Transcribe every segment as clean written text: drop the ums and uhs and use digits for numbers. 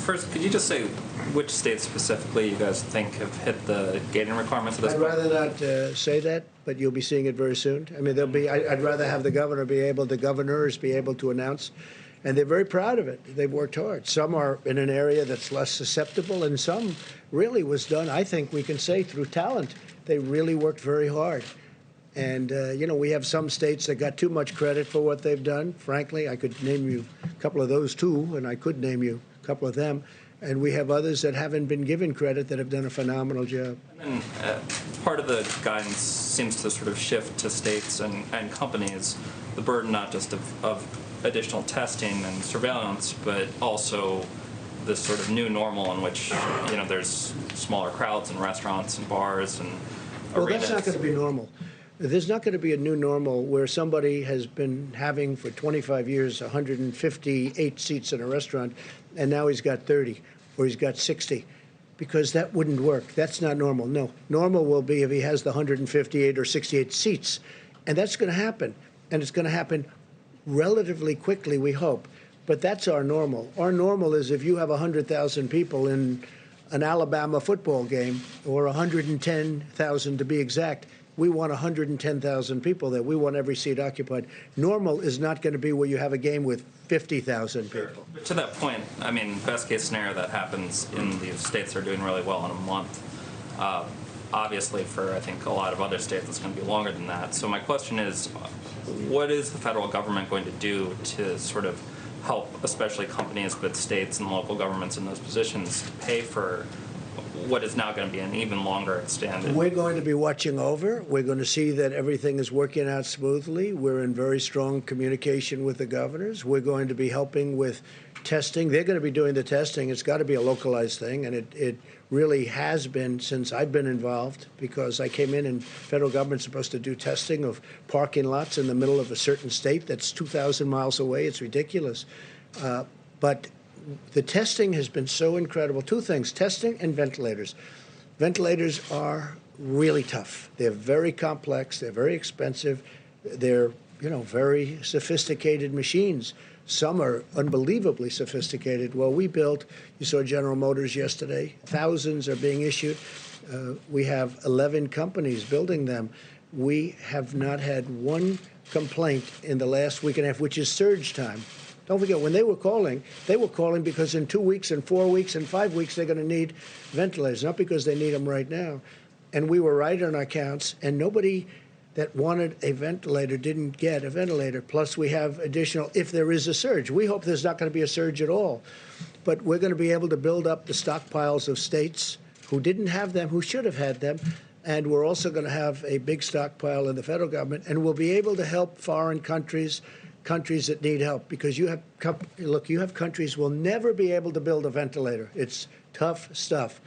First, could you just say which states specifically you guys think have hit the gating requirements at this I'd point? rather not say that, but you'll be seeing it very soon. I mean, there'll be. I'd rather have the governors be able to announce, and they're very proud of it. They've worked hard. Some are in an area that's less susceptible, and some really was done, I think we can say, through talent. They really worked very hard. And, you know, we have some states that got too much credit for what they've done. Frankly, I could name you a couple of those too, and I could name you a couple of them. And we have others that haven't been given credit that have done a phenomenal job. And part of the guidance seems to sort of shift to states and companies the burden not just of additional testing and surveillance, but also this sort of new normal in which, you know, there's smaller crowds in restaurants and bars and well, arenas. that's not going to be normal. There's not going to be a new normal where somebody has been having for 25 years 158 seats in a restaurant, and now he's got 30 or he's got 60, because that wouldn't work. That's not normal. No, normal will be if he has the 158 or 68 seats, and that's going to happen, and it's going to happen relatively quickly, we hope. But that's our normal. Our normal is if you have 100,000 people in an Alabama football game, or 110,000 to be exact, we want 110,000 people there. We want every seat occupied. Normal is not going to be where you have a game with 50,000 people. Sure. But to that point, I mean, best case scenario that happens in these states that are doing really well in a month. Obviously, for I think a lot of other states, it's going to be longer than that. So my question is, what is the federal government going to do to sort of help, especially companies, but states and local governments in those positions, to pay for what is now going to be an even longer extended? We're going to be watching over. We're going to see that everything is working out smoothly. We're in very strong communication with the governors. We're going to be helping with testing. They're going to be doing the testing. It's got to be a localized thing, and it really has been since I've been involved, because I came in and federal government's supposed to do testing of parking lots in the middle of a certain state that's 2,000 miles away. It's ridiculous. But the testing has been so incredible. Two things, testing and ventilators. Ventilators are really tough. They're very complex. They're very expensive. They're, you know, very sophisticated machines. Some are unbelievably sophisticated. Well, we built, you saw General Motors yesterday, thousands are being issued. We have 11 companies building them. We have not had one complaint in the last week and a half, which is surge time. Don't forget, when they were calling because in 2 weeks and 4 weeks and 5 weeks they're going to need ventilators, not because they need them right now. And we were right on our counts, and nobody that wanted a ventilator didn't get a ventilator. Plus, we have additional if there is a surge. We hope there's not going to be a surge at all. But we're going to be able to build up the stockpiles of states who didn't have them, who should have had them. And we're also going to have a big stockpile in the federal government, and we'll be able to help foreign countries that need help, because you have countries will never be able to build a ventilator. It's tough stuff.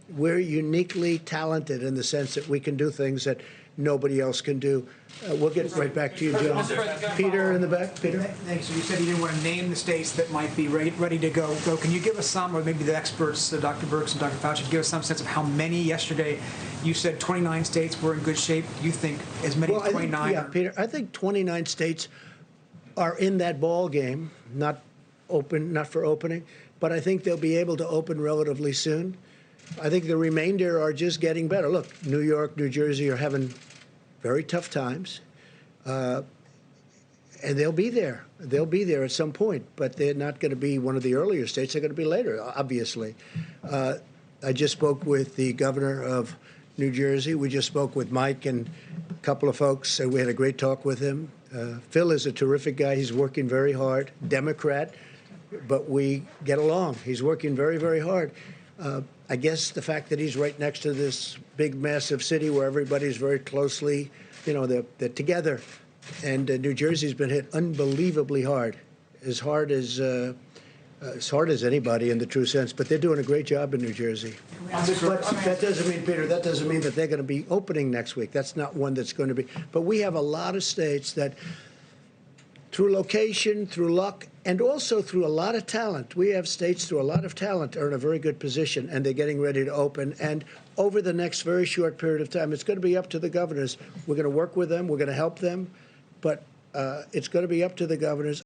We're uniquely talented in the sense that we can do things that nobody else can do. We'll get right back to you, John. Peter in the back. Peter. Thanks. So you said you didn't want to name the states that might be ready to go. Can you give us some, or maybe the experts, Dr. Birx and Dr. Fauci, give us some sense of how many yesterday? You said 29 states were in good shape. Do you think as many as 29? Yeah, Peter, I think 29 states are in that ball game, not for opening, but I think they'll be able to open relatively soon. I think the remainder are just getting better. Look, New York, New Jersey are having very tough times, and they'll be there. They'll be there at some point, but they're not going to be one of the earlier states. They're going to be later, obviously. I just spoke with the governor of New Jersey. We just spoke with Mike and a couple of folks, and we had a great talk with him. Phil is a terrific guy. He's working very hard, Democrat, but we get along. He's working very, very hard. I guess the fact that he's right next to this big, massive city where everybody's very closely, you know, they're together. And New Jersey's been hit unbelievably hard as anybody in the true sense. But they're doing a great job in New Jersey. But that doesn't mean, Peter, that doesn't mean that they're going to be opening next week. That's not one that's going to be. But we have a lot of states that, through location, through luck, and also through a lot of talent, we have states through a lot of talent are in a very good position, and they're getting ready to open. And over the next very short period of time, it's going to be up to the governors. We're going to work with them. We're going to help them. But it's going to be up to the governors.